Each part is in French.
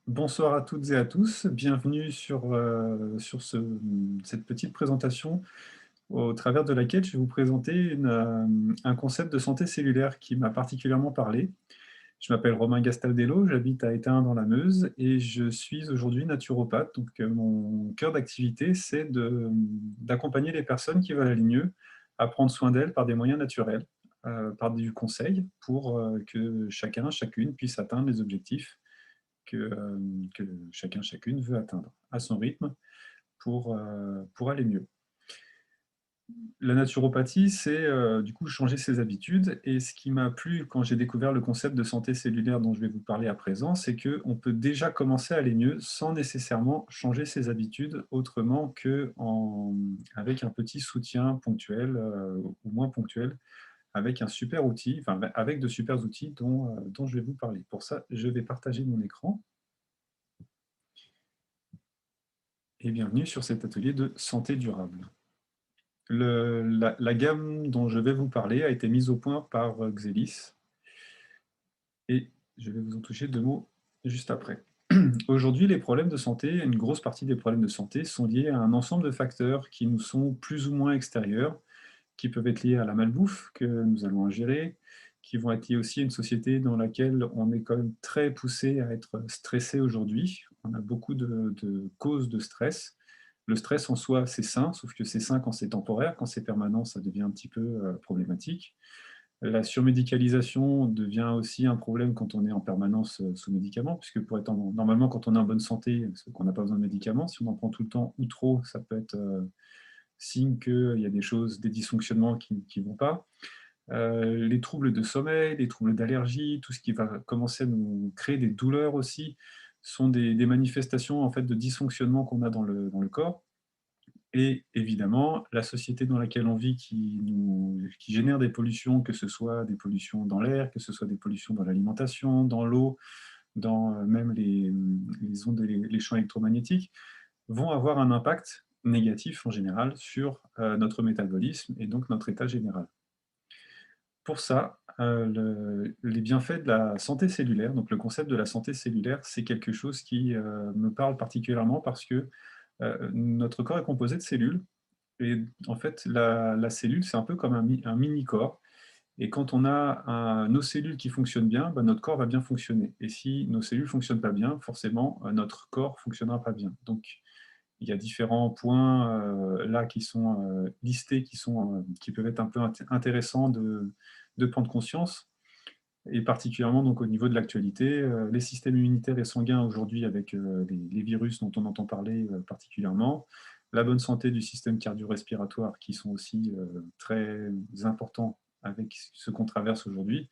Bonsoir à toutes et à tous, bienvenue sur cette petite présentation au travers de laquelle je vais vous présenter un concept de santé cellulaire qui m'a particulièrement parlé. Je m'appelle Romain Gastaldello, j'habite à Étain dans la Meuse et je suis aujourd'hui naturopathe. Donc, mon cœur d'activité, c'est d'accompagner les personnes qui veulent aller mieux à prendre soin d'elles par des moyens naturels, par du conseil pour que chacun, chacune puisse atteindre les objectifs que chacun, chacune veut atteindre à son rythme pour aller mieux. La naturopathie, c'est du coup changer ses habitudes. Et ce qui m'a plu quand j'ai découvert le concept de santé cellulaire dont je vais vous parler à présent, c'est qu'on peut déjà commencer à aller mieux sans nécessairement changer ses habitudes autrement qu'avec un petit soutien ponctuel ou moins ponctuel, avec un super outil, enfin avec de super outils dont je vais vous parler. Pour ça, je vais partager mon écran. Et bienvenue sur cet atelier de santé durable. La gamme dont je vais vous parler a été mise au point par Xelis et je vais vous en toucher deux mots juste après. Aujourd'hui, les problèmes de santé, une grosse partie des problèmes de santé sont liés à un ensemble de facteurs qui nous sont plus ou moins extérieurs, qui peuvent être liés à la malbouffe que nous allons ingérer, qui vont être liés aussi à une société dans laquelle on est quand même très poussé à être stressé aujourd'hui. On a beaucoup de causes de stress. Le stress en soi, c'est sain, sauf que c'est sain quand c'est temporaire, quand c'est permanent, ça devient un petit peu problématique. La surmédicalisation devient aussi un problème quand on est en permanence sous médicaments, puisque normalement, quand on est en bonne santé, c'est qu'on n'a pas besoin de médicaments. Si on en prend tout le temps ou trop, ça peut être signe qu'il y a des choses, des dysfonctionnements qui ne vont pas. Les troubles de sommeil, les troubles d'allergie, tout ce qui va commencer à nous créer des douleurs aussi, sont des manifestations en fait, de dysfonctionnement qu'on a dans le corps. Et évidemment, la société dans laquelle on vit qui génère des pollutions, que ce soit des pollutions dans l'air, que ce soit des pollutions dans l'alimentation, dans l'eau, dans même les ondes, les champs électromagnétiques, vont avoir un impact négatif en général sur notre métabolisme et donc notre état général. Pour ça, les bienfaits de la santé cellulaire, donc le concept de la santé cellulaire, c'est quelque chose qui me parle particulièrement parce que notre corps est composé de cellules et en fait, la cellule, c'est un peu comme un mini-corps. Et quand on a nos cellules qui fonctionnent bien, ben, notre corps va bien fonctionner. Et si nos cellules ne fonctionnent pas bien, forcément, notre corps ne fonctionnera pas bien. Donc, il y a différents points là qui sont listés, qui peuvent être un peu intéressants de prendre conscience, et particulièrement donc, au niveau de l'actualité. Les systèmes immunitaires et sanguins aujourd'hui avec les virus dont on entend parler particulièrement, la bonne santé du système cardio-respiratoire qui sont aussi très importants avec ce qu'on traverse aujourd'hui.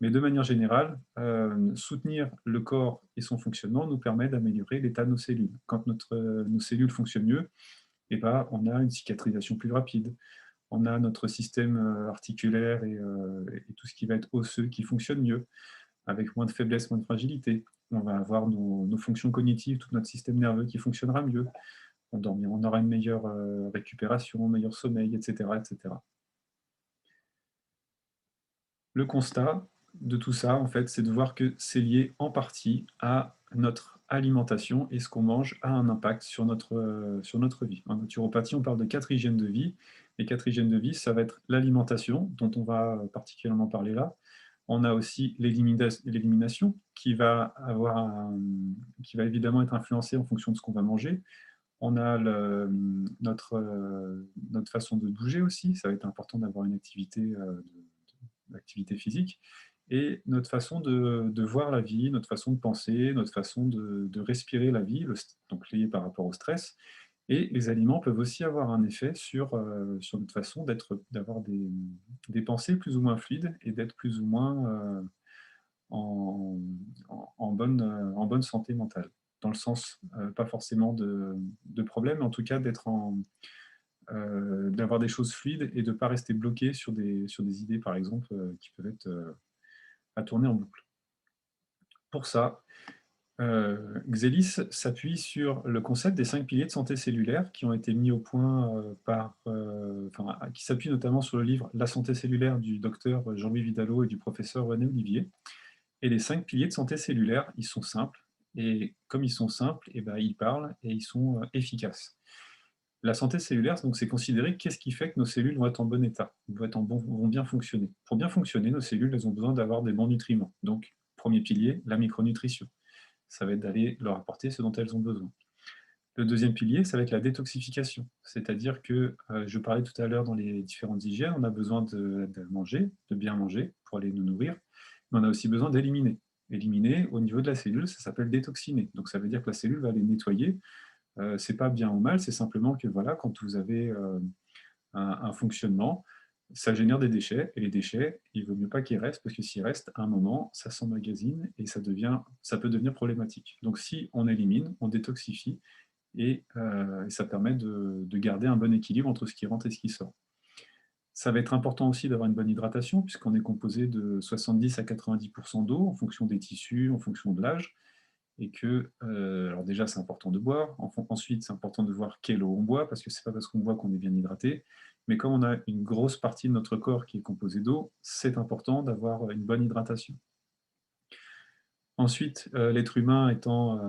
Mais de manière générale, soutenir le corps et son fonctionnement nous permet d'améliorer l'état de nos cellules. Quand nos cellules fonctionnent mieux, eh ben, on a une cicatrisation plus rapide, on a notre système articulaire et tout ce qui va être osseux qui fonctionne mieux, avec moins de faiblesse, moins de fragilité. On va avoir nos fonctions cognitives, tout notre système nerveux qui fonctionnera mieux. On aura une meilleure récupération, un meilleur sommeil, etc., etc. Le constat de tout ça, en fait, c'est de voir que c'est lié en partie à notre alimentation et ce qu'on mange a un impact sur notre vie. En naturopathie, on parle de 4 hygiènes de vie. Les 4 hygiènes de vie, ça va être l'alimentation, dont on va particulièrement parler là. On a aussi l'élimination qui va évidemment être influencée en fonction de ce qu'on va manger. On a notre façon de bouger aussi. Ça va être important d'avoir une activité physique, et notre façon de voir la vie, notre façon de penser, notre façon de respirer la vie, donc lié par rapport au stress. Et les aliments peuvent aussi avoir un effet sur notre façon d'avoir des pensées plus ou moins fluides et d'être plus ou moins en, en bonne santé mentale. Dans le sens, pas forcément de problème, mais en tout cas d'avoir des choses fluides et de ne pas rester bloqué sur des idées, par exemple, qui peuvent être à tourner en boucle. Pour ça, Xelis s'appuie sur le concept des 5 piliers de santé cellulaire qui ont été mis au point qui s'appuie notamment sur le livre La santé cellulaire du docteur Jean-Louis Vidalot et du professeur René Olivier. Et les 5 piliers de santé cellulaire, ils sont simples, Et comme ils sont simples, et ben, ils parlent et ils sont efficaces. La santé cellulaire, donc, c'est considérer qu'est-ce qui fait que nos cellules vont être en bon état, vont bien fonctionner. Pour bien fonctionner, nos cellules, elles ont besoin d'avoir des bons nutriments. Donc, premier pilier, la micronutrition. Ça va être d'aller leur apporter ce dont elles ont besoin. Le deuxième pilier, ça va être la détoxification. C'est-à-dire que, je parlais tout à l'heure dans les différentes hygiènes, on a besoin de manger, de bien manger pour aller nous nourrir, mais on a aussi besoin d'éliminer. Éliminer, au niveau de la cellule, ça s'appelle détoxiner. Donc ça veut dire que la cellule va aller nettoyer. C'est pas bien ou mal, c'est simplement que voilà, quand vous avez un fonctionnement, ça génère des déchets, et les déchets, il vaut mieux pas qu'ils restent, parce que s'ils restent, à un moment, ça s'emmagasine et ça peut devenir problématique. Donc si on élimine, on détoxifie, et ça permet de garder un bon équilibre entre ce qui rentre et ce qui sort. Ça va être important aussi d'avoir une bonne hydratation, puisqu'on est composé de 70 à 90% d'eau, en fonction des tissus, en fonction de l'âge, et que, alors déjà, c'est important de boire. Ensuite, c'est important de voir quelle eau on boit, parce que c'est pas parce qu'on boit qu'on est bien hydraté. Mais comme on a une grosse partie de notre corps qui est composée d'eau, c'est important d'avoir une bonne hydratation. Ensuite, l'être humain étant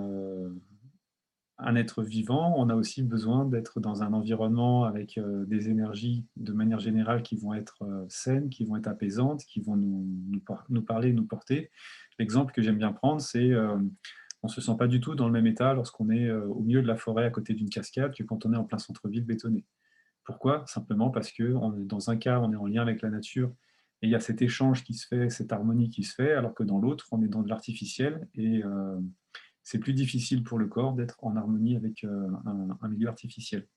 un être vivant, on a aussi besoin d'être dans un environnement avec des énergies, de manière générale, qui vont être saines, qui vont être apaisantes, qui vont nous parler, nous porter. L'exemple que j'aime bien prendre, c'est on ne se sent pas du tout dans le même état lorsqu'on est au milieu de la forêt à côté d'une cascade que quand on est en plein centre-ville bétonné. Pourquoi? Simplement parce que dans un cas, on est en lien avec la nature et il y a cet échange qui se fait, cette harmonie qui se fait, alors que dans l'autre, on est dans de l'artificiel, et c'est plus difficile pour le corps d'être en harmonie avec un milieu artificiel.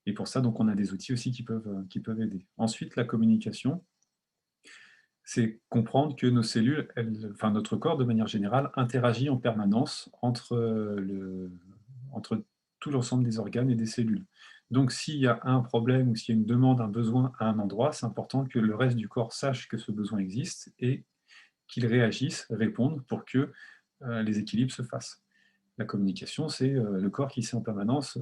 Et pour ça, donc, on a des outils aussi qui peuvent aider. Ensuite, la communication, c'est comprendre que nos cellules, enfin notre corps de manière générale, interagit en permanence entre tout l'ensemble des organes et des cellules. Donc s'il y a un problème ou s'il y a une demande, un besoin à un endroit, c'est important que le reste du corps sache que ce besoin existe et qu'il réagisse, réponde pour que les équilibres se fassent. La communication, c'est le corps qui sait en permanence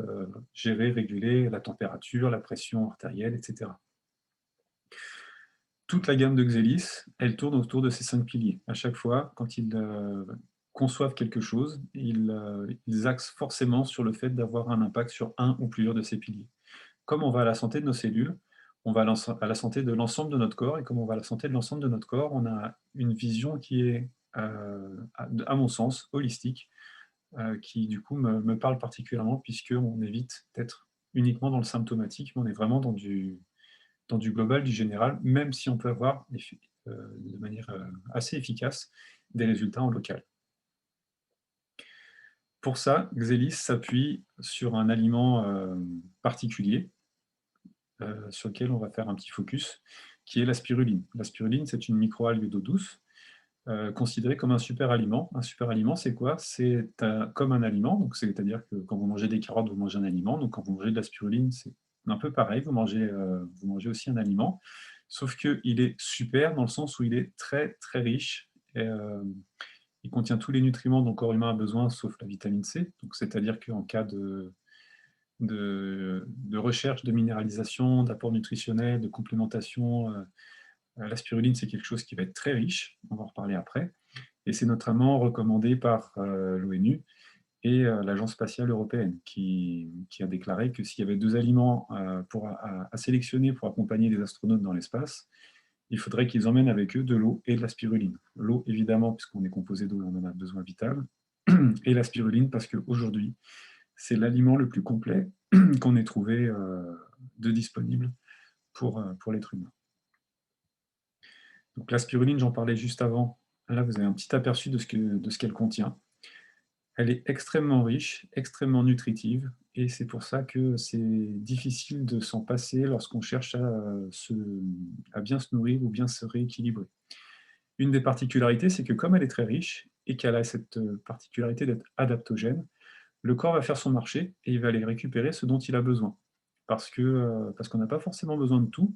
gérer, réguler la température, la pression artérielle, etc. Toute la gamme de Xelis, elle tourne autour de ces 5 piliers. À chaque fois, quand ils conçoivent quelque chose, ils axent forcément sur le fait d'avoir un impact sur un ou plusieurs de ces piliers. Comme on va à la santé de nos cellules, on va à la santé de l'ensemble de notre corps, et comme on va à la santé de l'ensemble de notre corps, on a une vision qui est, à mon sens, holistique, qui du coup me parle particulièrement, puisqu'on évite d'être uniquement dans le symptomatique, mais on est vraiment dans du global, du général, même si on peut avoir de manière assez efficace des résultats en local. Pour ça, Xelis s'appuie sur un aliment particulier, sur lequel on va faire un petit focus, qui est la spiruline. La spiruline, c'est une microalgue d'eau douce, considérée comme un super aliment. Un super aliment, c'est quoi? C'est comme un aliment, donc c'est-à-dire que quand vous mangez des carottes, vous mangez un aliment, donc quand vous mangez de la spiruline, c'est un peu pareil, vous mangez aussi un aliment, sauf qu'il est super dans le sens où il est très très riche, et, il contient tous les nutriments dont le corps humain a besoin, sauf la vitamine C, donc c'est-à-dire qu'en cas de recherche de minéralisation, d'apport nutritionnel, de complémentation, la spiruline, c'est quelque chose qui va être très riche, on va en reparler après, et c'est notamment recommandé par l'ONU et l'Agence spatiale européenne, qui a déclaré que s'il y avait 2 aliments à sélectionner pour accompagner les astronautes dans l'espace, il faudrait qu'ils emmènent avec eux de l'eau et de la spiruline. L'eau, évidemment, puisqu'on est composé d'eau et on en a besoin vital, et la spiruline, parce qu'aujourd'hui, c'est l'aliment le plus complet qu'on ait trouvé de disponible pour l'être humain. Donc la spiruline, j'en parlais juste avant. Là, vous avez un petit aperçu de ce qu'elle contient. Elle est extrêmement riche, extrêmement nutritive, et c'est pour ça que c'est difficile de s'en passer lorsqu'on cherche à bien se nourrir ou bien se rééquilibrer. Une des particularités, c'est que comme elle est très riche et qu'elle a cette particularité d'être adaptogène, le corps va faire son marché et il va aller récupérer ce dont il a besoin. Parce qu'on n'a pas forcément besoin de tout,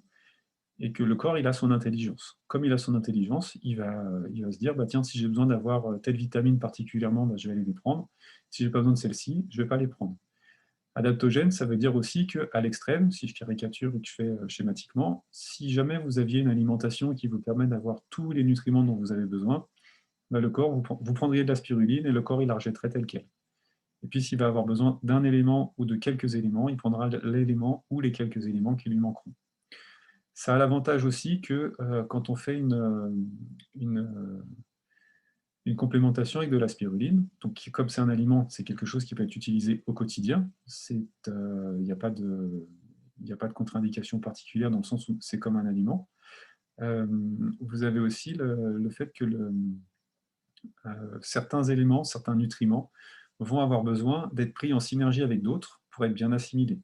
et que le corps, il a son intelligence. Comme il a son intelligence, il va se dire, bah, tiens, si j'ai besoin d'avoir telle vitamine particulièrement, bah, je vais aller les prendre. Si j'ai pas besoin de celle-ci, je ne vais pas les prendre. Adaptogène, ça veut dire aussi qu'à l'extrême, si je caricature et que je fais schématiquement, si jamais vous aviez une alimentation qui vous permet d'avoir tous les nutriments dont vous avez besoin, bah, le corps, vous prendriez de la spiruline et le corps, il la rejetterait telle qu'elle. Et puis, s'il va avoir besoin d'un élément ou de quelques éléments, il prendra l'élément ou les quelques éléments qui lui manqueront. Ça a l'avantage aussi que quand on fait une complémentation avec de la spiruline, donc comme c'est un aliment, c'est quelque chose qui peut être utilisé au quotidien. Il n'y a pas de contre-indication particulière dans le sens où c'est comme un aliment. Vous avez aussi le fait que certains éléments, certains nutriments vont avoir besoin d'être pris en synergie avec d'autres pour être bien assimilés.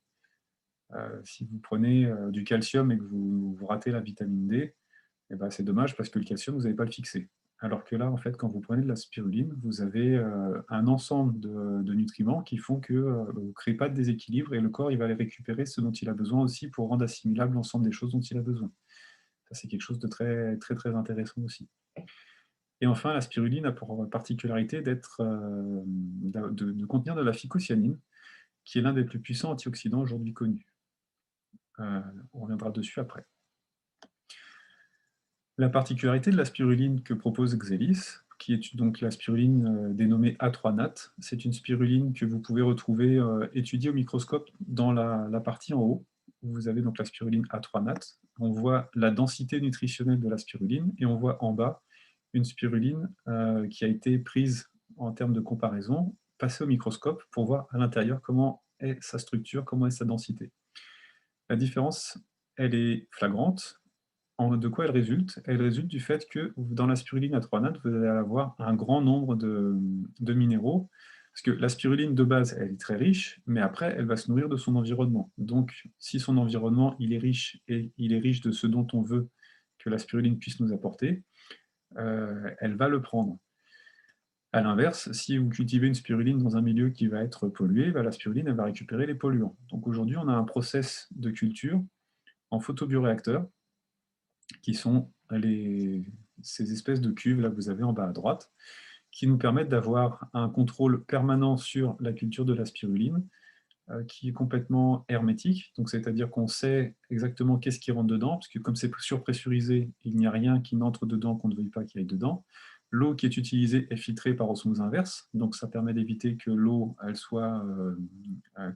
Si vous prenez du calcium et que vous ratez la vitamine D, eh ben, c'est dommage parce que le calcium, vous n'allez pas le fixer. Alors que là, en fait, quand vous prenez de la spiruline, vous avez un ensemble de nutriments qui font que vous ne créez pas de déséquilibre et le corps il va aller récupérer ce dont il a besoin aussi pour rendre assimilable l'ensemble des choses dont il a besoin. Ça, c'est quelque chose de très, très, très intéressant aussi. Et enfin, la spiruline a pour particularité de contenir de la phycocyanine, qui est l'un des plus puissants antioxydants aujourd'hui connus. On reviendra dessus après. La particularité de la spiruline que propose Xelis, qui est donc la spiruline dénommée A3-NAT, c'est une spiruline que vous pouvez retrouver étudiée au microscope dans la partie en haut. Vous avez donc la spiruline A3-NAT. On voit la densité nutritionnelle de la spiruline et on voit en bas une spiruline qui a été prise en termes de comparaison, passée au microscope pour voir à l'intérieur comment est sa structure, comment est sa densité. La différence, elle est flagrante. De quoi elle résulte? Elle résulte du fait que dans la spiruline à 3 nattes, vous allez avoir un grand nombre de minéraux, parce que la spiruline de base, elle est très riche, mais après, elle va se nourrir de son environnement. Donc, si son environnement, il est riche, et il est riche de ce dont on veut que la spiruline puisse nous apporter, elle va le prendre. À l'inverse, si vous cultivez une spiruline dans un milieu qui va être pollué, bah, la spiruline, elle va récupérer les polluants. Donc aujourd'hui, on a un process de culture en photobioréacteur, qui sont ces espèces de cuves là que vous avez en bas à droite, qui nous permettent d'avoir un contrôle permanent sur la culture de la spiruline, qui est complètement hermétique, donc c'est-à-dire qu'on sait exactement qu'est-ce qui rentre dedans, parce que comme c'est surpressurisé, il n'y a rien qui n'entre dedans qu'on ne veuille pas qu'il aille dedans. L'eau qui est utilisée est filtrée par osmose inverse, donc ça permet d'éviter que l'eau elle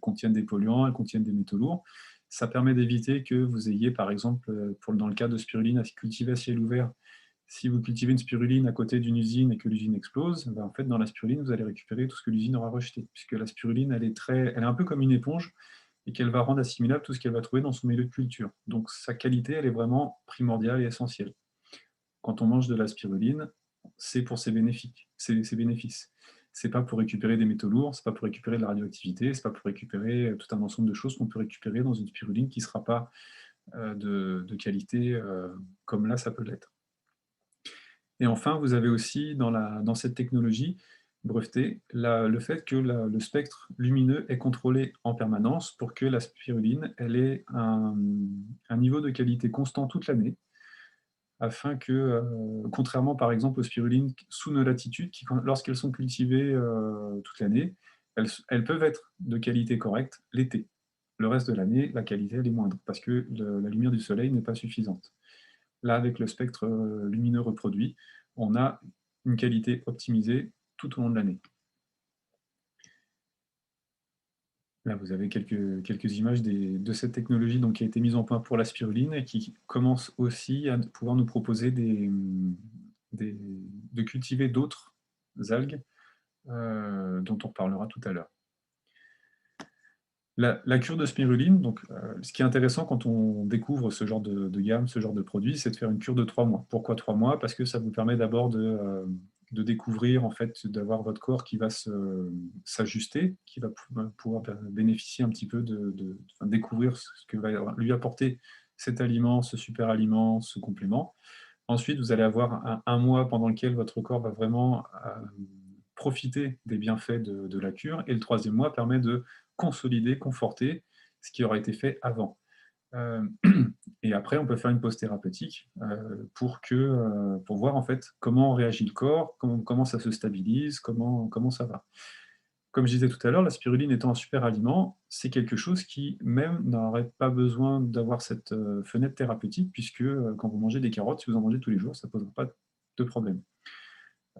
contienne des polluants, elle contienne des métaux lourds. Ça permet d'éviter que vous ayez, par exemple, dans le cas de spiruline à cultiver à ciel ouvert, si vous cultivez une spiruline à côté d'une usine et que l'usine explose, ben en fait, dans la spiruline, vous allez récupérer tout ce que l'usine aura rejeté, puisque la spiruline, elle est un peu comme une éponge et qu'elle va rendre assimilable tout ce qu'elle va trouver dans son milieu de culture. Donc sa qualité, elle est vraiment primordiale et essentielle. Quand on mange de la spiruline, c'est pour ses bénéfices. C'est pas pour récupérer des métaux lourds, c'est pas pour récupérer de la radioactivité, c'est pas pour récupérer tout un ensemble de choses qu'on peut récupérer dans une spiruline qui ne sera pas de qualité comme là, ça peut l'être. Et enfin, vous avez aussi dans cette technologie brevetée le fait que le spectre lumineux est contrôlé en permanence pour que la spiruline elle ait un niveau de qualité constant toute l'année, afin que, contrairement par exemple aux spirulines sous nos latitudes, qui lorsqu'elles sont cultivées toute l'année, elles peuvent être de qualité correcte l'été. Le reste de l'année, la qualité elle est moindre, parce que la lumière du soleil n'est pas suffisante. Là, avec le spectre lumineux reproduit, on a une qualité optimisée tout au long de l'année. Là, vous avez quelques images de cette technologie donc, qui a été mise en point pour la spiruline et qui commence aussi à pouvoir nous proposer de cultiver d'autres algues dont on reparlera tout à l'heure. La cure de spiruline, donc, ce qui est intéressant quand on découvre ce genre de gamme, ce genre de produit, c'est de faire une cure de 3 mois. Pourquoi 3 mois? Parce que ça vous permet d'abord de découvrir, en fait, d'avoir votre corps qui va s'ajuster, qui va pouvoir bénéficier un petit peu découvrir ce que va lui apporter cet aliment, ce super aliment, ce complément. Ensuite, vous allez avoir un mois pendant lequel votre corps va vraiment profiter des bienfaits de la cure. Et le troisième mois permet de consolider, conforter ce qui aura été fait avant. Et après, on peut faire une pause thérapeutique pour voir en fait comment réagit le corps, comment ça se stabilise, comment ça va. Comme je disais tout à l'heure, la spiruline étant un super aliment, c'est quelque chose qui même n'aurait pas besoin d'avoir cette fenêtre thérapeutique, puisque quand vous mangez des carottes, si vous en mangez tous les jours, ça ne posera pas de problème.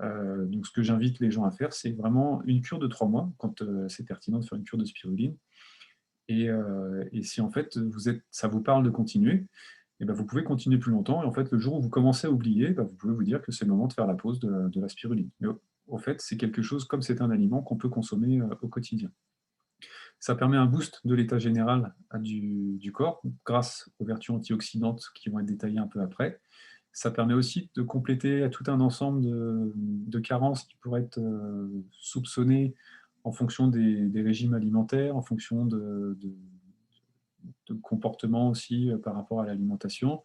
Donc ce que j'invite les gens à faire, c'est vraiment une cure de 3 mois, quand c'est pertinent de faire une cure de spiruline. Et si en fait ça vous parle de continuer, et ben, vous pouvez continuer plus longtemps. Et en fait, le jour où vous commencez à oublier, ben, vous pouvez vous dire que c'est le moment de faire la pause de la spiruline. Mais au fait, c'est quelque chose, comme c'est un aliment, qu'on peut consommer au quotidien. Ça permet un boost de l'état général du corps, grâce aux vertus antioxydantes qui vont être détaillées un peu après. Ça permet aussi de compléter tout un ensemble de carences qui pourraient être soupçonnées en fonction des régimes alimentaires, en fonction de comportements aussi par rapport à l'alimentation.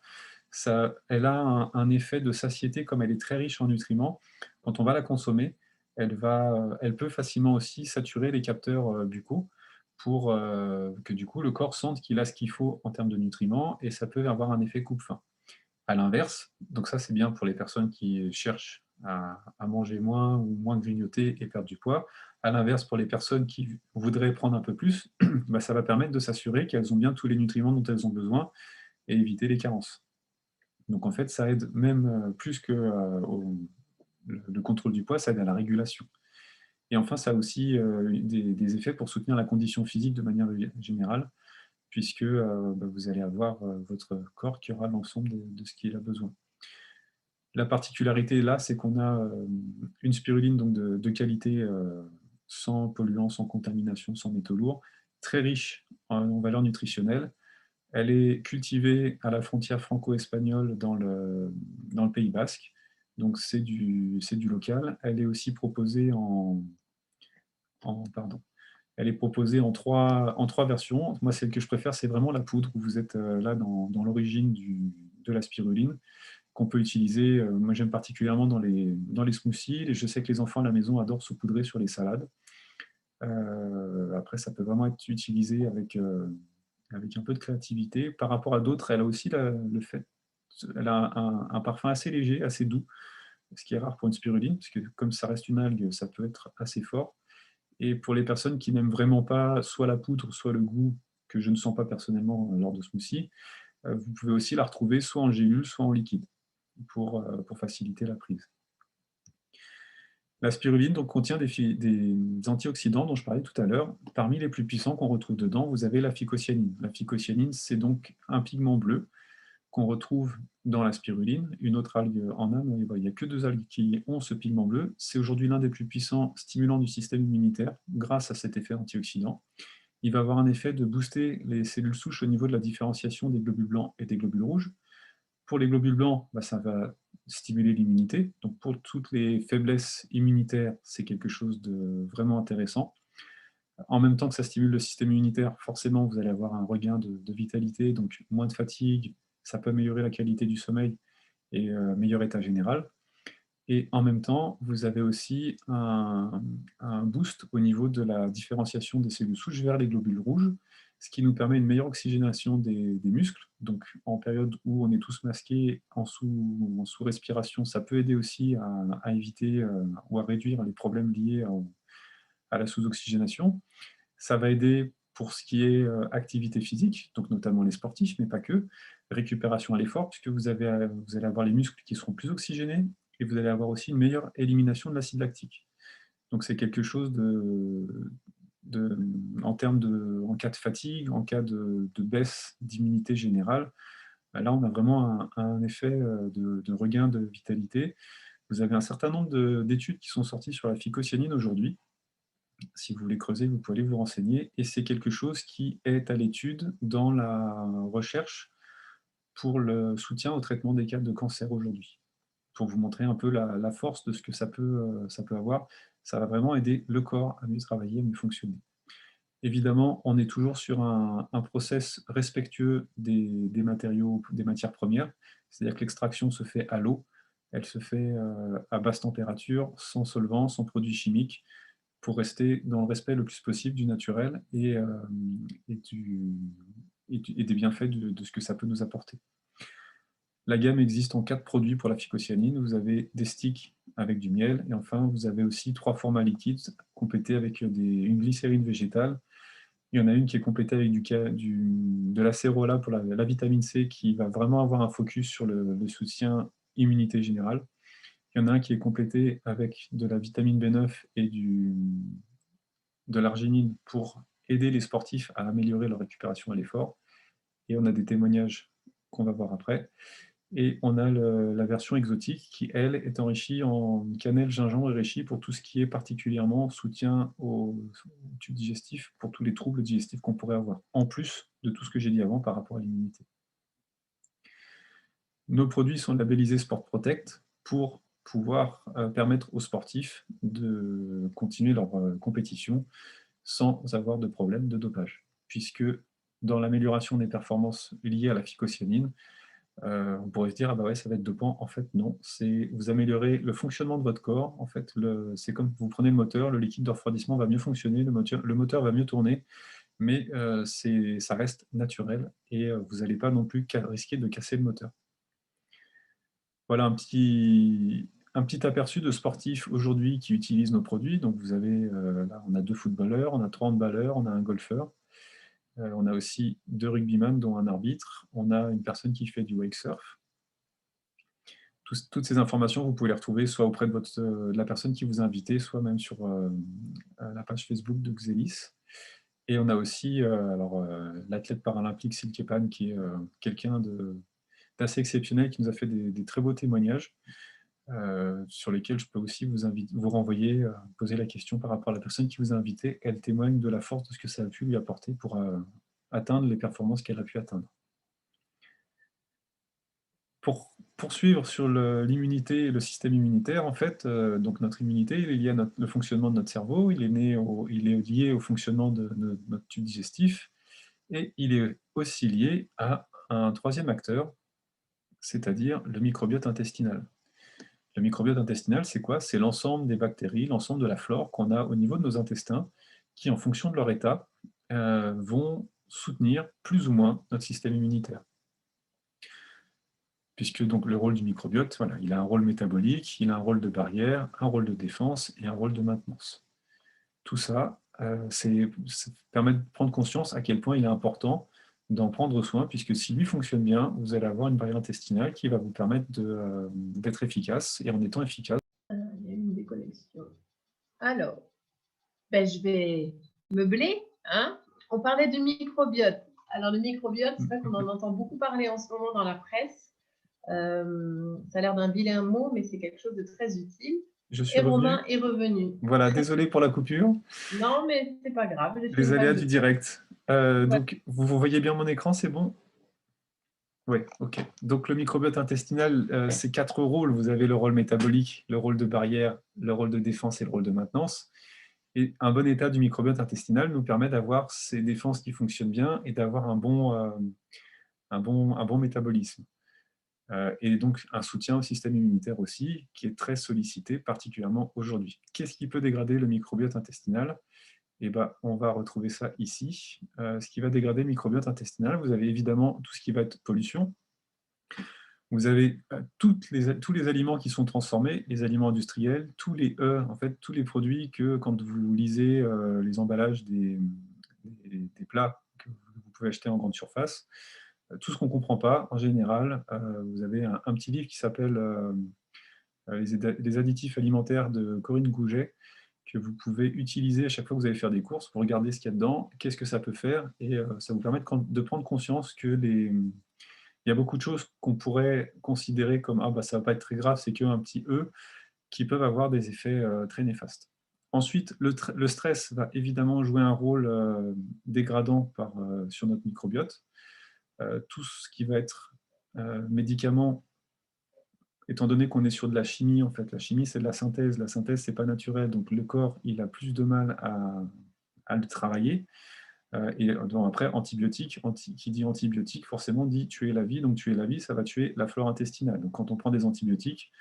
Elle a un effet de satiété, comme elle est très riche en nutriments. Quand on va la consommer, elle peut facilement aussi saturer les capteurs buccaux pour que du coup le corps sente qu'il a ce qu'il faut en termes de nutriments, et ça peut avoir un effet coupe-faim. À l'inverse, donc ça c'est bien pour les personnes qui cherchent à manger moins ou moins grignoter et perdre du poids. À l'inverse, pour les personnes qui voudraient prendre un peu plus, bah, ça va permettre de s'assurer qu'elles ont bien tous les nutriments dont elles ont besoin et éviter les carences. Donc en fait, ça aide même plus que le contrôle du poids, ça aide à la régulation. Et enfin, ça a aussi des effets pour soutenir la condition physique de manière générale, puisque bah, vous allez avoir votre corps qui aura l'ensemble de ce qu'il a besoin. La particularité là, c'est qu'on a une spiruline donc de qualité, sans polluants, sans contamination, sans métaux lourds, très riche en valeurs nutritionnelles. Elle est cultivée à la frontière franco-espagnole dans le Pays basque, donc c'est du local. Elle est aussi proposée pardon, elle est proposée en trois versions. Moi, celle que je préfère, c'est vraiment la poudre, où vous êtes là dans l'origine de la spiruline, qu'on peut utiliser. Moi, j'aime particulièrement dans les smoothies. Et je sais que les enfants à la maison adorent saupoudrer sur les salades. Après, ça peut vraiment être utilisé avec un peu de créativité. Par rapport à d'autres, elle a aussi le fait, elle a un parfum assez léger, assez doux, ce qui est rare pour une spiruline, parce que comme ça reste une algue, ça peut être assez fort. Et pour les personnes qui n'aiment vraiment pas soit la poudre, soit le goût, que je ne sens pas personnellement lors de smoothie, vous pouvez aussi la retrouver soit en gélule, soit en liquide, pour faciliter la prise. La spiruline donc, contient des antioxydants dont je parlais tout à l'heure. Parmi les plus puissants qu'on retrouve dedans, vous avez la phycocyanine. La phycocyanine, c'est donc un pigment bleu qu'on retrouve dans la spiruline, une autre algue en a, mais il n'y a que 2 algues qui ont ce pigment bleu. C'est aujourd'hui l'un des plus puissants stimulants du système immunitaire grâce à cet effet antioxydant. Il va avoir un effet de booster les cellules souches au niveau de la différenciation des globules blancs et des globules rouges. Pour les globules blancs, bah, ça va stimuler l'immunité. Donc pour toutes les faiblesses immunitaires, c'est quelque chose de vraiment intéressant. En même temps que ça stimule le système immunitaire, forcément, vous allez avoir un regain de vitalité, donc moins de fatigue, ça peut améliorer la qualité du sommeil et meilleur état général. Et en même temps, vous avez aussi un boost au niveau de la différenciation des cellules souches vers les globules rouges, ce qui nous permet une meilleure oxygénation des muscles. Donc en période où on est tous masqués en sous-respiration, ça peut aider aussi à éviter ou à réduire les problèmes liés à la sous-oxygénation. Ça va aider pour ce qui est activité physique, donc notamment les sportifs, mais pas que, récupération à l'effort, puisque vous allez avoir les muscles qui seront plus oxygénés, et vous allez avoir aussi une meilleure élimination de l'acide lactique. Donc c'est quelque chose en cas de fatigue, en cas de baisse d'immunité générale, là on a vraiment un effet de regain de vitalité. Vous avez un certain nombre d'études qui sont sorties sur la phycocyanine aujourd'hui. Si vous voulez creuser, vous pouvez aller vous renseigner. Et c'est quelque chose qui est à l'étude dans la recherche pour le soutien au traitement des cas de cancer aujourd'hui. Pour vous montrer un peu la force de ce que ça peut avoir, ça va vraiment aider le corps à mieux travailler, à mieux fonctionner. Évidemment, on est toujours sur un process respectueux des matériaux, des matières premières, c'est-à-dire que l'extraction se fait à l'eau, elle se fait à basse température, sans solvant, sans produits chimiques, pour rester dans le respect le plus possible du naturel et des bienfaits de ce que ça peut nous apporter. La gamme existe en 4 produits pour la phycocyanine. Vous avez des sticks avec du miel, et enfin vous avez aussi 3 formats liquides complétés avec une glycérine végétale. Il y en a une qui est complétée avec de l'acérola pour la vitamine C, qui va vraiment avoir un focus sur le soutien immunité générale. Il y en a un qui est complété avec de la vitamine B9 et de l'arginine pour aider les sportifs à améliorer leur récupération et l'effort. Et on a des témoignages qu'on va voir après. Et on a la version exotique qui, elle, est enrichie en cannelle, gingembre et reishi pour tout ce qui est particulièrement soutien au tube digestif, pour tous les troubles digestifs qu'on pourrait avoir, en plus de tout ce que j'ai dit avant par rapport à l'immunité. Nos produits sont labellisés Sport Protect pour pouvoir permettre aux sportifs de continuer leur compétition sans avoir de problème de dopage. Puisque dans l'amélioration des performances liées à la phycocyanine, on pourrait se dire, ah bah ouais, ça va être dopant. En fait, non. Vous améliorez le fonctionnement de votre corps. En fait, c'est comme vous prenez le moteur, le liquide de refroidissement va mieux fonctionner, le moteur va mieux tourner, mais ça reste naturel et vous n'allez pas non plus risquer de casser le moteur. Voilà un petit aperçu de sportifs aujourd'hui qui utilisent nos produits. Donc vous avez, là, on a 2 footballeurs, on a 3 handballeurs, on a un golfeur, on a aussi 2 rugbyman, dont un arbitre, on a une personne qui fait du wake surf. Toutes ces informations, vous pouvez les retrouver soit auprès de la personne qui vous a invité, soit même sur la page Facebook de Xelis. Et on a aussi l'athlète paralympique Silke Pan, qui est quelqu'un d'assez exceptionnel, qui nous a fait des très beaux témoignages, sur lesquels je peux aussi vous renvoyer, poser la question par rapport à la personne qui vous a invité. Elle témoigne de la force de ce que ça a pu lui apporter pour atteindre les performances qu'elle a pu atteindre. Pour poursuivre sur l'immunité et le système immunitaire, en fait, donc notre immunité, il est lié à le fonctionnement de notre cerveau, il est lié au fonctionnement de notre tube digestif, et il est aussi lié à un troisième acteur, c'est-à-dire le microbiote intestinal. Le microbiote intestinal, c'est quoi? C'est l'ensemble des bactéries, l'ensemble de la flore qu'on a au niveau de nos intestins, qui, en fonction de leur état, vont soutenir plus ou moins notre système immunitaire. Puisque donc le rôle du microbiote, voilà, il a un rôle métabolique, il a un rôle de barrière, un rôle de défense et un rôle de maintenance. Tout ça, ça permet de prendre conscience à quel point il est important d'en prendre soin, puisque si lui fonctionne bien, vous allez avoir une barrière intestinale qui va vous permettre d'être efficace, et en étant efficace. Il y a eu une déconnexion. Alors, je vais meubler. Hein. On parlait du microbiote. Alors, le microbiote, c'est vrai qu'on en entend beaucoup parler en ce moment dans la presse. Ça a l'air d'un vilain mot, mais c'est quelque chose de très utile. Et Romain est revenu. Voilà, désolé pour la coupure. Non, mais c'est pas grave. Les aléas du direct. Donc, vous voyez bien mon écran, c'est bon? Oui, ok. Donc le microbiote intestinal, c'est 4 rôles. Vous avez le rôle métabolique, le rôle de barrière, le rôle de défense et le rôle de maintenance. Et un bon état du microbiote intestinal nous permet d'avoir ces défenses qui fonctionnent bien et d'avoir un bon métabolisme. Et donc un soutien au système immunitaire aussi, qui est très sollicité, particulièrement aujourd'hui. Qu'est-ce qui peut dégrader le microbiote intestinal? Eh ben, on va retrouver ça ici. Ce qui va dégrader le microbiote intestinal, vous avez évidemment tout ce qui va être pollution. Vous avez tous les aliments qui sont transformés, les aliments industriels, tous les en fait, tous les produits que, quand vous lisez les emballages des plats que vous pouvez acheter en grande surface, tout ce qu'on ne comprend pas, en général, vous avez un petit livre qui s'appelle les additifs alimentaires de Corinne Gouget, que vous pouvez utiliser à chaque fois que vous allez faire des courses pour regarder ce qu'il y a dedans, qu'est-ce que ça peut faire, et ça vous permet de prendre conscience que il y a beaucoup de choses qu'on pourrait considérer comme « ah bah ça va pas être très grave, c'est qu'un petit E », qui peuvent avoir des effets très néfastes. Ensuite, le stress va évidemment jouer un rôle dégradant sur notre microbiote. Tout ce qui va être médicaments, étant donné qu'on est sur de la chimie, en fait, la chimie c'est de la synthèse c'est pas naturel, donc le corps il a plus de mal à le travailler. Et donc après, antibiotiques, qui dit antibiotique, forcément dit tuer la vie, donc tuer la vie, ça va tuer la flore intestinale. Donc quand on prend des antibiotiques,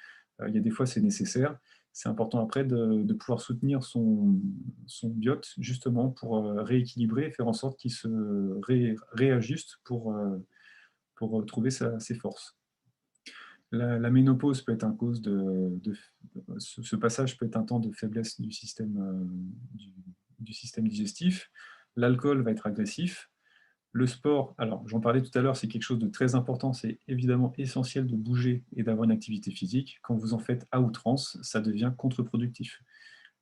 il y a des fois c'est nécessaire, c'est important après de pouvoir soutenir son biote, justement pour rééquilibrer et faire en sorte qu'il se réajuste pour trouver ses forces. La ménopause peut être ce passage peut être un temps de faiblesse du système digestif. L'alcool va être agressif. Le sport, alors j'en parlais tout à l'heure, c'est quelque chose de très important, c'est évidemment essentiel de bouger et d'avoir une activité physique. Quand vous en faites à outrance, ça devient contre-productif.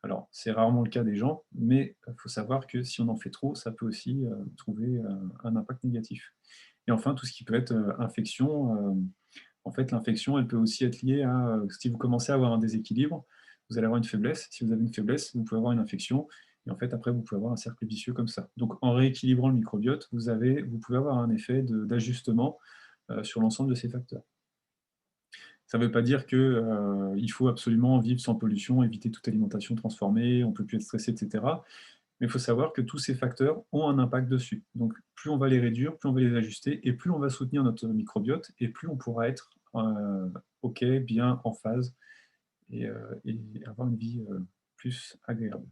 Alors, c'est rarement le cas des gens, mais il faut savoir que si on en fait trop, ça peut aussi trouver un impact négatif. Et enfin, tout ce qui peut être infection, en fait, l'infection, elle peut aussi être liée à, si vous commencez à avoir un déséquilibre, vous allez avoir une faiblesse. Si vous avez une faiblesse, vous pouvez avoir une infection. Et en fait, après, vous pouvez avoir un cercle vicieux comme ça. Donc, en rééquilibrant le microbiote, vous pouvez avoir un effet d'ajustement sur l'ensemble de ces facteurs. Ça ne veut pas dire qu'il faut absolument vivre sans pollution, éviter toute alimentation transformée, on ne peut plus être stressé, etc. Mais il faut savoir que tous ces facteurs ont un impact dessus. Donc, plus on va les réduire, plus on va les ajuster, et plus on va soutenir notre microbiote, et plus on pourra être OK, bien en phase, et avoir une vie plus agréable.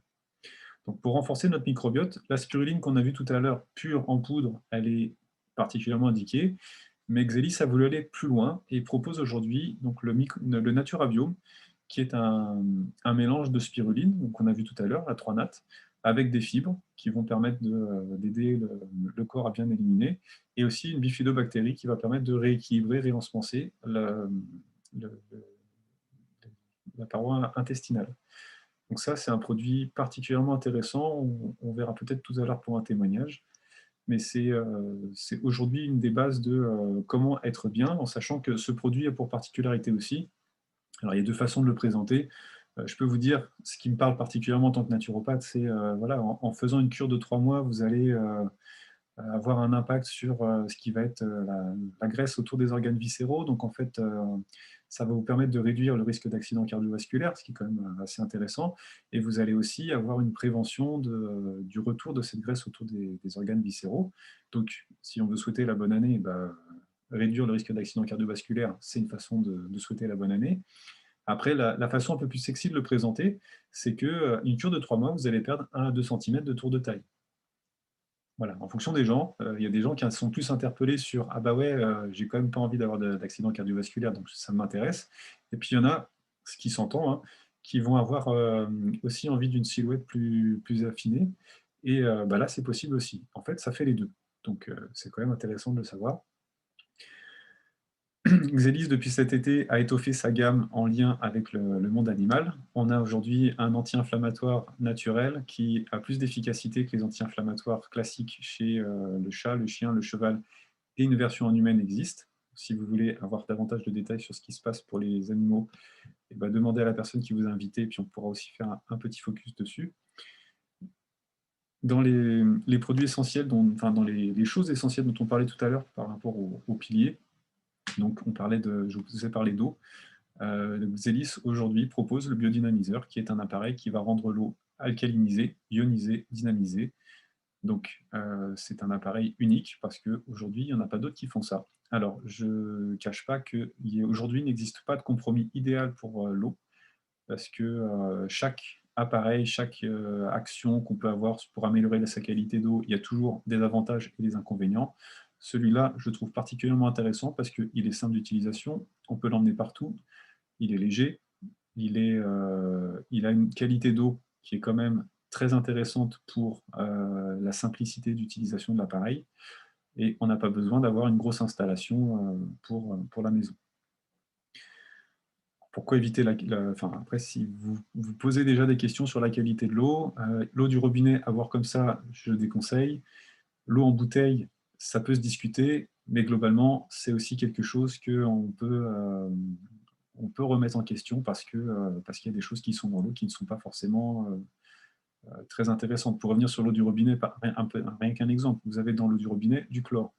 Donc, pour renforcer notre microbiote, la spiruline qu'on a vue tout à l'heure, pure en poudre, elle est particulièrement indiquée, mais Xelis a voulu aller plus loin et propose aujourd'hui donc le Naturabiome, qui est un mélange de spiruline, donc on a vu tout à l'heure, la 3-nat, avec des fibres qui vont permettre d'aider le corps à bien éliminer, et aussi une bifidobactérie qui va permettre de rééquilibrer, réensemencer le- la paroi intestinale. Donc ça, c'est un produit particulièrement intéressant. On verra peut-être tout à l'heure pour un témoignage. Mais c'est aujourd'hui une des bases de comment être bien, en sachant que ce produit a pour particularité aussi, alors il y a deux façons de le présenter. Je peux vous dire, ce qui me parle particulièrement en tant que naturopathe, c'est voilà, en faisant une cure de 3 mois, vous allez avoir un impact sur ce qui va être la graisse autour des organes viscéraux. Donc en fait, ça va vous permettre de réduire le risque d'accident cardiovasculaire, ce qui est quand même assez intéressant. Et vous allez aussi avoir une prévention du retour de cette graisse autour des organes viscéraux. Donc si on veut souhaiter la bonne année, bah, réduire le risque d'accident cardiovasculaire, c'est une façon de souhaiter la bonne année. Après, la façon un peu plus sexy de le présenter, c'est qu'une cure de 3 mois, vous allez perdre 1 à 2 cm de tour de taille. Voilà, en fonction des gens, il y a des gens qui sont plus interpellés sur ah bah ouais, j'ai quand même pas envie d'avoir d'accident cardiovasculaire, donc ça m'intéresse. Et puis il y en a, ce qui s'entend, hein, qui vont avoir aussi envie d'une silhouette plus affinée. Et bah là, c'est possible aussi. En fait, ça fait les deux. Donc c'est quand même intéressant de le savoir. Xelis, depuis cet été, a étoffé sa gamme en lien avec le monde animal. On a aujourd'hui un anti-inflammatoire naturel qui a plus d'efficacité que les anti-inflammatoires classiques chez le chat, le chien, le cheval, et une version en humaine existe. Si vous voulez avoir davantage de détails sur ce qui se passe pour les animaux, eh ben, demandez à la personne qui vous a invité, et puis on pourra aussi faire un petit focus dessus. Dans les produits essentiels, enfin dans les choses essentielles dont on parlait tout à l'heure par rapport aux piliers, donc je vous ai parlé d'eau. Xelis aujourd'hui propose le biodynamiseur, qui est un appareil qui va rendre l'eau alcalinisée, ionisée, dynamisée. Donc c'est un appareil unique parce qu'aujourd'hui, il n'y en a pas d'autres qui font ça. Alors, je ne cache pas qu'aujourd'hui, il n'existe pas de compromis idéal pour l'eau, parce que chaque appareil, chaque action qu'on peut avoir pour améliorer sa qualité d'eau, il y a toujours des avantages et des inconvénients. Celui-là, je le trouve particulièrement intéressant parce qu'il est simple d'utilisation, on peut l'emmener partout, il est léger, il a une qualité d'eau qui est quand même très intéressante pour la simplicité d'utilisation de l'appareil, et on n'a pas besoin d'avoir une grosse installation pour la maison. Pourquoi éviter enfin, après, si vous posez déjà des questions sur la qualité de l'eau du robinet, à boire comme ça, je déconseille. L'eau en bouteille, ça peut se discuter, mais globalement, c'est aussi quelque chose on peut remettre en question parce parce qu'il y a des choses qui sont dans l'eau qui ne sont pas forcément très intéressantes. Pour revenir sur l'eau du robinet, rien qu'un exemple, vous avez dans l'eau du robinet du chlore.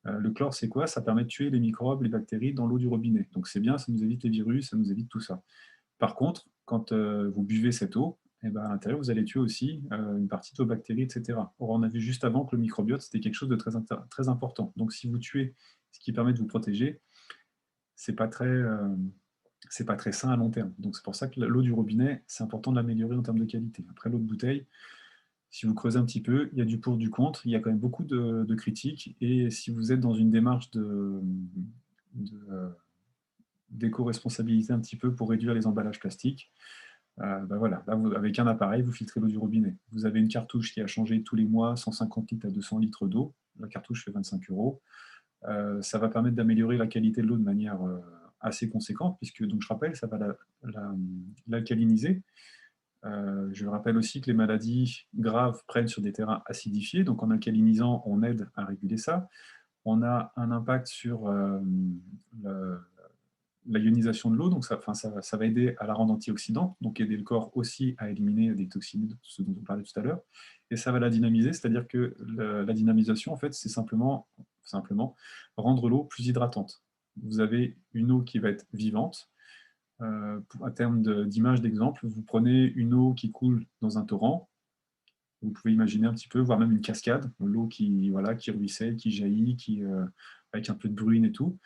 Le chlore, c'est quoi? Ça permet de tuer les microbes, les bactéries dans l'eau du robinet. Donc c'est bien, ça nous évite les virus, ça nous évite tout ça. Par contre, quand vous buvez cette eau, eh ben, à l'intérieur, vous allez tuer aussi une partie de vos bactéries, etc. Or, on a vu juste avant que le microbiote, c'était quelque chose de très important. Donc si vous tuez ce qui permet de vous protéger, c'est pas c'est pas très sain à long terme. Donc c'est pour ça que l'eau du robinet, c'est important de l'améliorer en termes de qualité. Après, l'eau de bouteille, si vous creusez un petit peu, il y a du pour, du contre, il y a quand même beaucoup de critiques, et si vous êtes dans une démarche d'éco-responsabilité un petit peu pour réduire les emballages plastiques, bah voilà, là, avec un appareil, vous filtrez l'eau du robinet. Vous avez une cartouche qui a changé tous les mois 150 litres à 200 litres d'eau. la cartouche fait 25 €. Ça va permettre d'améliorer la qualité de l'eau de manière assez conséquente, puisque, donc, je rappelle, ça va l'alcaliniser. Je rappelle aussi que les maladies graves prennent sur des terrains acidifiés, donc en alcalinisant, on aide à réguler ça. On a un impact sur la ionisation de l'eau, donc ça va aider à la rendre antioxydante, donc aider le corps aussi à éliminer des toxines, ce dont on parlait tout à l'heure, et ça va la dynamiser, c'est-à-dire que la dynamisation, en fait, c'est simplement rendre l'eau plus hydratante. Vous avez une eau qui va être vivante. À terme d'image, d'exemple, vous prenez une eau qui coule dans un torrent, vous pouvez imaginer un petit peu, voire même une cascade, l'eau qui, voilà, qui ruisselle, qui jaillit, avec un peu de bruine et tout.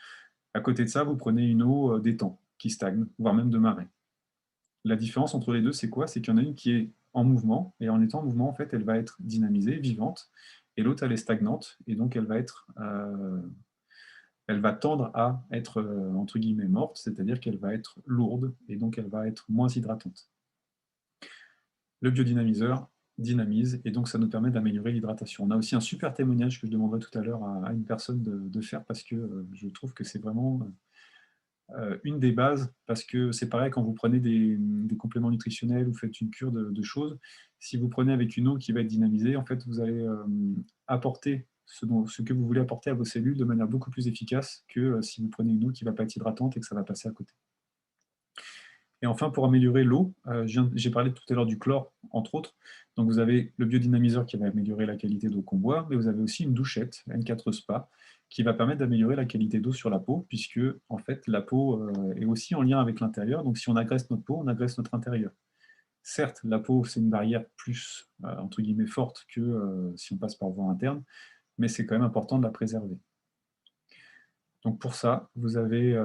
À côté de ça, vous prenez une eau d'étang, qui stagne, voire même de marais. La différence entre les deux, c'est quoi? C'est qu'il y en a une qui est en mouvement, et en étant en mouvement, en fait, elle va être dynamisée, vivante, et l'autre, elle est stagnante, et donc elle va tendre à être, entre guillemets, morte, c'est-à-dire qu'elle va être lourde, et donc elle va être moins hydratante. Le biodynamiseur dynamise, et donc ça nous permet d'améliorer l'hydratation. On a aussi un super témoignage que je demanderai tout à l'heure à une personne de faire, parce que je trouve que c'est vraiment une des bases, parce que c'est pareil quand vous prenez des compléments nutritionnels ou faites une cure de choses, si vous prenez avec une eau qui va être dynamisée, en fait, vous allez apporter ce que vous voulez apporter à vos cellules de manière beaucoup plus efficace que si vous prenez une eau qui ne va pas être hydratante et que ça va passer à côté. Et enfin, pour améliorer l'eau, j'ai parlé tout à l'heure du chlore, entre autres. Donc vous avez le biodynamiseur qui va améliorer la qualité d'eau qu'on boit, mais vous avez aussi une douchette, N4 Spa, qui va permettre d'améliorer la qualité d'eau sur la peau, puisque en fait, la peau est aussi en lien avec l'intérieur. Donc si on agresse notre peau, on agresse notre intérieur. Certes, la peau, c'est une barrière plus, entre guillemets, forte que si on passe par voie interne, mais c'est quand même important de la préserver. Donc pour ça, vous avez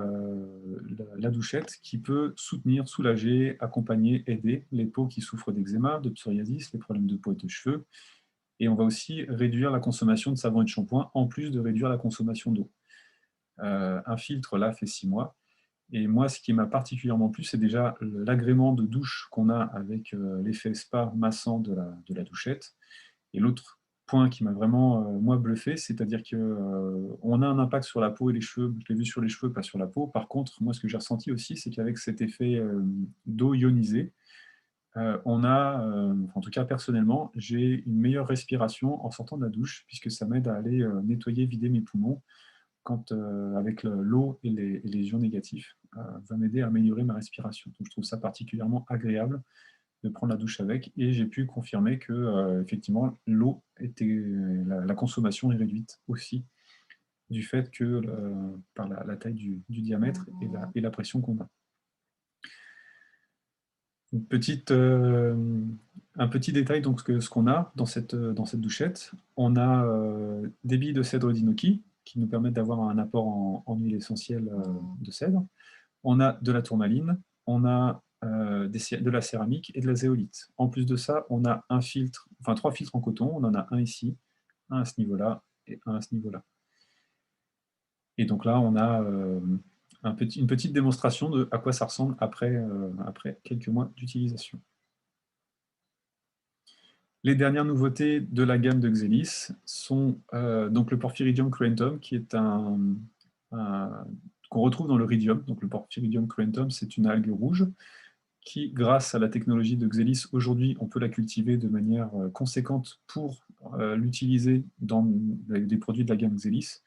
la douchette qui peut soutenir, soulager, accompagner, aider les peaux qui souffrent d'eczéma, de psoriasis, les problèmes de peau et de cheveux. Et on va aussi réduire la consommation de savon et de shampoing, en plus de réduire la consommation d'eau. Un filtre, là, fait 6 mois. Et moi, ce qui m'a particulièrement plu, c'est déjà l'agrément de douche qu'on a avec l'effet spa massant de la douchette. Et l'autre point qui m'a vraiment, moi, bluffé, c'est-à-dire qu'on a un impact sur la peau et les cheveux. Je l'ai vu sur les cheveux, pas sur la peau. Par contre, moi, ce que j'ai ressenti aussi, c'est qu'avec cet effet d'eau ionisée, on a, en tout cas personnellement, j'ai une meilleure respiration en sortant de la douche, puisque ça m'aide à aller nettoyer, vider mes poumons, quand, avec l'eau et les ions négatifs, va m'aider à améliorer ma respiration. Donc je trouve ça particulièrement agréable de prendre la douche avec, et j'ai pu confirmer que effectivement l'eau était, la consommation est réduite aussi du fait que par la taille du diamètre et la pression qu'on a. Une petite, un petit détail, donc ce qu'on a dans cette douchette, on a des billes de cèdre d'Hinoki qui nous permettent d'avoir un apport en huile essentielle de cèdre. On a de la tourmaline, on a de la céramique et de la zéolite. En plus de ça, on a un filtre, enfin 3 filtres en coton. On en a un ici, un à ce niveau-là et un à ce niveau-là. Et donc là, on a une petite démonstration de à quoi ça ressemble après quelques mois d'utilisation. Les dernières nouveautés de la gamme de Xelis sont donc le Porphyridium cruentum, qui est qu'on retrouve dans le rhidium. Donc le Porphyridium cruentum, c'est une algue rouge qui, grâce à la technologie de Xelis, aujourd'hui, on peut la cultiver de manière conséquente pour l'utiliser dans des produits de la gamme Xelis,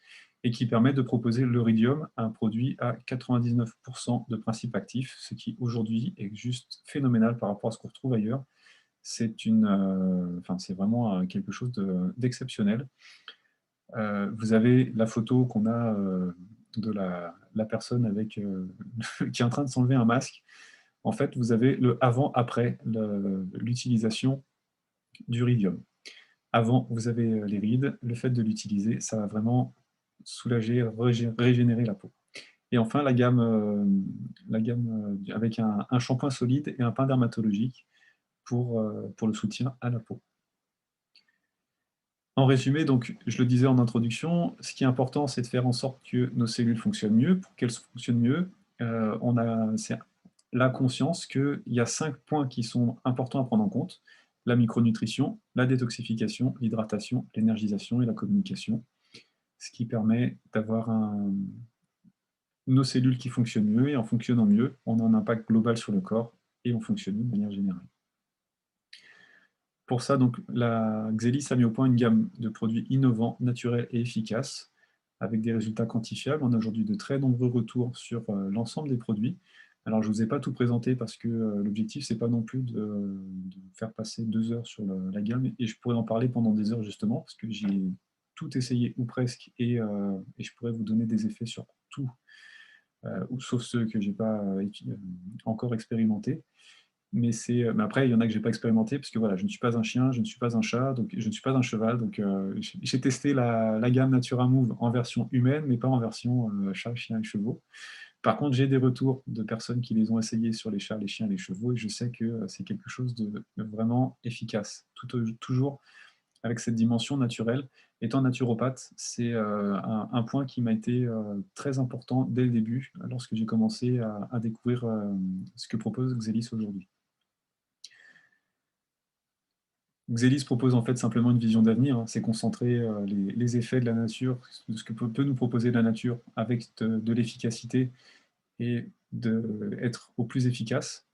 et qui permet de proposer l'Euridium, un produit à 99% de principe actif, ce qui aujourd'hui est juste phénoménal par rapport à ce qu'on retrouve ailleurs. C'est vraiment quelque chose d'exceptionnel. Vous avez la photo qu'on a de la personne avec, qui est en train de s'enlever un masque. En fait, vous avez le avant-après l'utilisation du rhidium. Avant, vous avez les rides. Le fait de l'utiliser, ça va vraiment soulager, régénérer la peau. Et enfin, la gamme avec un shampoing solide et un pain dermatologique pour le soutien à la peau. En résumé, donc, je le disais en introduction, ce qui est important, c'est de faire en sorte que nos cellules fonctionnent mieux. Pour qu'elles fonctionnent mieux, c'est la conscience qu'il y a 5 points qui sont importants à prendre en compte. la micronutrition, la détoxification, l'hydratation, l'énergisation et la communication, ce qui permet d'avoir nos cellules qui fonctionnent mieux, et en fonctionnant mieux, on a un impact global sur le corps et on fonctionne de manière générale. Pour ça, donc, la Xelis a mis au point une gamme de produits innovants, naturels et efficaces, avec des résultats quantifiables. On a aujourd'hui de très nombreux retours sur l'ensemble des produits. Alors, je ne vous ai pas tout présenté parce que l'objectif, ce n'est pas non plus de faire passer 2 heures sur la gamme, et je pourrais en parler pendant des heures justement, parce que j'ai tout essayé ou presque, et je pourrais vous donner des effets sur tout, sauf ceux que je n'ai pas encore expérimentés. Mais après, il y en a que je n'ai pas expérimenté, parce que voilà, je ne suis pas un chien, je ne suis pas un chat, donc je ne suis pas un cheval. Donc j'ai testé la gamme Natura Move en version humaine, mais pas en version chat, chien et chevaux. Par contre, j'ai des retours de personnes qui les ont essayés sur les chats, les chiens et les chevaux, et je sais que c'est quelque chose de vraiment efficace, toujours avec cette dimension naturelle. Étant naturopathe, c'est un point qui m'a été très important dès le début, lorsque j'ai commencé à découvrir ce que propose Xelis aujourd'hui. Xelis propose en fait simplement une vision d'avenir, hein. C'est concentrer les effets de la nature, ce que peut nous proposer la nature, avec de l'efficacité et d'être au plus efficace.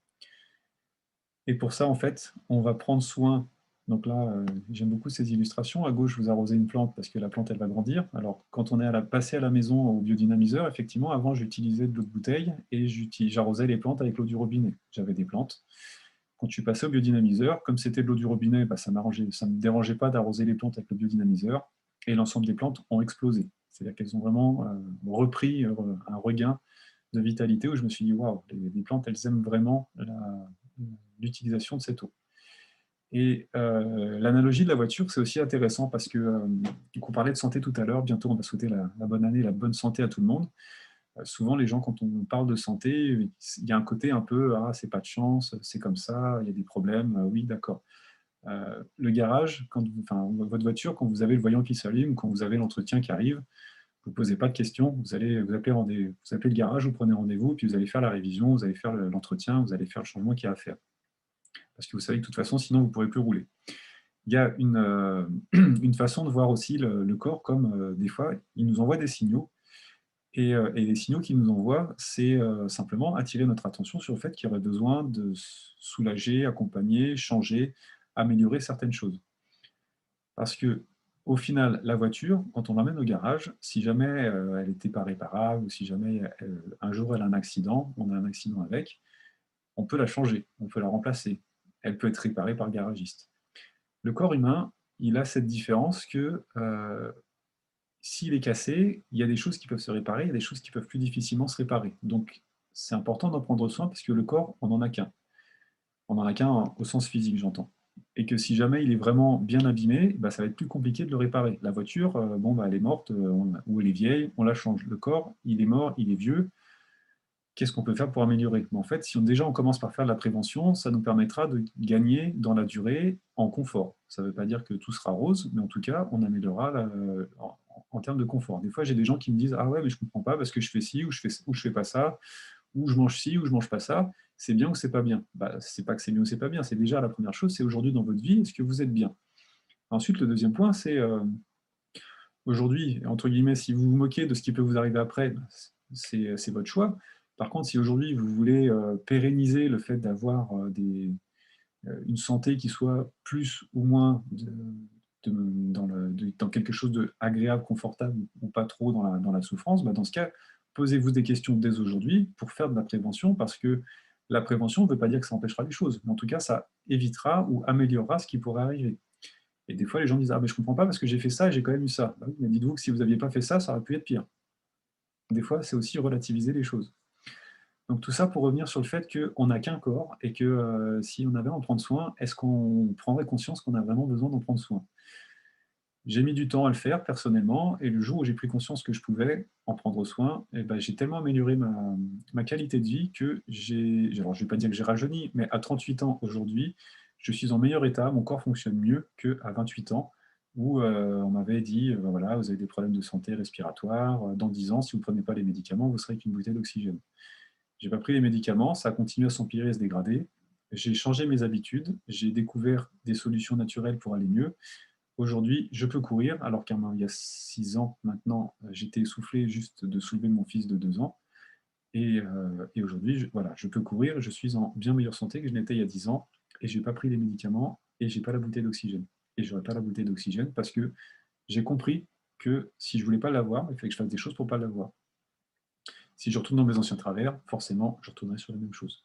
Et pour ça, en fait, on va prendre soin. Donc là, j'aime beaucoup ces illustrations. À gauche, vous arrosez une plante parce que la plante, elle va grandir. Alors, quand on est passé à la maison au biodynamiseur, effectivement, avant, j'utilisais de l'eau de bouteille et j'arrosais les plantes avec l'eau du robinet. J'avais des plantes. Quand je suis passé au biodynamiseur, comme c'était de l'eau du robinet, bah, ça ne me dérangeait pas d'arroser les plantes avec le biodynamiseur, et l'ensemble des plantes ont explosé. C'est-à-dire qu'elles ont vraiment repris un regain de vitalité, où je me suis dit, waouh, les plantes, elles aiment vraiment l'utilisation de cette eau. Et l'analogie de la voiture, c'est aussi intéressant parce que, on parlait de santé tout à l'heure, bientôt on va souhaiter la bonne année, la bonne santé à tout le monde. Souvent, les gens, quand on parle de santé, il y a un côté un peu « ah, c'est pas de chance, c'est comme ça, il y a des problèmes ». Oui, d'accord. Le garage, votre voiture, quand vous avez le voyant qui s'allume, quand vous avez l'entretien qui arrive, vous ne posez pas de questions, vous appelez le garage, vous prenez rendez-vous, puis vous allez faire la révision, vous allez faire l'entretien, vous allez faire le changement qu'il y a à faire. Parce que vous savez que de toute façon, sinon, vous ne pourrez plus rouler. Il y a une façon de voir aussi le corps, comme des fois, il nous envoie des signaux. Et les signaux qu'il nous envoie, c'est simplement attirer notre attention sur le fait qu'il y aurait besoin de soulager, accompagner, changer, améliorer certaines choses. Parce que, au final, la voiture, quand on l'emmène au garage, si jamais elle n'était pas réparable, ou si jamais un jour elle a un accident, on a un accident avec, on peut la changer, on peut la remplacer. Elle peut être réparée par le garagiste. Le corps humain, il a cette différence que s'il est cassé, il y a des choses qui peuvent se réparer, il y a des choses qui peuvent plus difficilement se réparer. Donc, c'est important d'en prendre soin parce que le corps, on n'en a qu'un. On n'en a qu'un au sens physique, j'entends. Et que si jamais il est vraiment bien abîmé, bah, ça va être plus compliqué de le réparer. La voiture, bon, bah, elle est morte ou elle est vieille, on la change. Le corps, il est mort, il est vieux. Qu'est-ce qu'on peut faire pour améliorer? En fait, si déjà on commence par faire de la prévention, ça nous permettra de gagner dans la durée en confort. Ça ne veut pas dire que tout sera rose, mais en tout cas, on améliorera en termes de confort. Des fois, j'ai des gens qui me disent « Ah ouais, mais je ne comprends pas parce que je fais ci ou je fais pas ça, ou je mange ci ou je mange pas ça. C'est bien ou c'est pas bien ?» Bah, c'est pas que c'est bien ou c'est pas bien, c'est déjà la première chose, c'est aujourd'hui dans votre vie, est-ce que vous êtes bien? Ensuite, le deuxième point, c'est aujourd'hui, entre guillemets, si vous vous moquez de ce qui peut vous arriver après, bah, c'est votre choix. Par contre, si aujourd'hui vous voulez pérenniser le fait d'avoir une santé qui soit plus ou moins dans quelque chose d'agréable, confortable, ou pas trop dans la souffrance, bah dans ce cas, posez-vous des questions dès aujourd'hui pour faire de la prévention, parce que la prévention ne veut pas dire que ça empêchera les choses, mais en tout cas, ça évitera ou améliorera ce qui pourrait arriver. Et des fois, les gens disent « Ah, mais je ne comprends pas parce que j'ai fait ça et j'ai quand même eu ça. » Bah oui, mais dites-vous que si vous n'aviez pas fait ça, ça aurait pu être pire. Des fois, c'est aussi relativiser les choses. Donc tout ça pour revenir sur le fait qu'on n'a qu'un corps et que si on avait à en prendre soin, est-ce qu'on prendrait conscience qu'on a vraiment besoin d'en prendre soin? J'ai mis du temps à le faire personnellement, et le jour où j'ai pris conscience que je pouvais en prendre soin, eh ben, j'ai tellement amélioré ma qualité de vie que alors je ne vais pas dire que j'ai rajeuni, mais à 38 ans aujourd'hui, je suis en meilleur état, mon corps fonctionne mieux qu'à 28 ans, où on m'avait dit, ben voilà, vous avez des problèmes de santé respiratoire, dans 10 ans, si vous ne prenez pas les médicaments, vous serez qu'une bouteille d'oxygène. J'ai pas pris les médicaments, ça a continué à s'empirer et se dégrader. j'ai changé mes habitudes, j'ai découvert des solutions naturelles pour aller mieux. Aujourd'hui, je peux courir, alors qu'il y a 6 ans maintenant, j'étais essoufflé juste de soulever mon fils de 2 ans. Et aujourd'hui, voilà, je peux courir, je suis en bien meilleure santé que je n'étais il y a 10 ans, et je n'ai pas pris les médicaments, et j'ai pas la bouteille d'oxygène. Et je n'aurai pas la bouteille d'oxygène parce que j'ai compris que si je voulais pas l'avoir, il fallait que je fasse des choses pour pas l'avoir. Si je retourne dans mes anciens travers, forcément, je retournerai sur la même chose.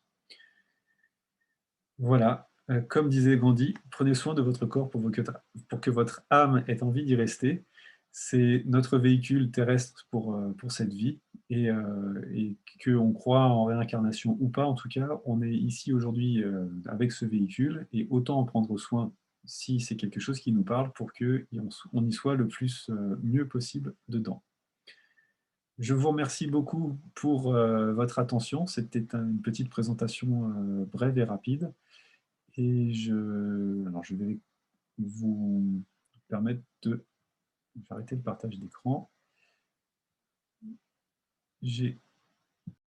Voilà, comme disait Gandhi, prenez soin de votre corps pour que votre âme ait envie d'y rester. C'est notre véhicule terrestre pour cette vie, et qu'on croit en réincarnation ou pas, en tout cas, on est ici aujourd'hui avec ce véhicule, et autant en prendre soin si c'est quelque chose qui nous parle pour qu'on y soit le plus mieux possible dedans. Je vous remercie beaucoup pour votre attention. C'était une petite présentation brève et rapide. Alors je vais vous permettre de arrêter le partage d'écran. J'ai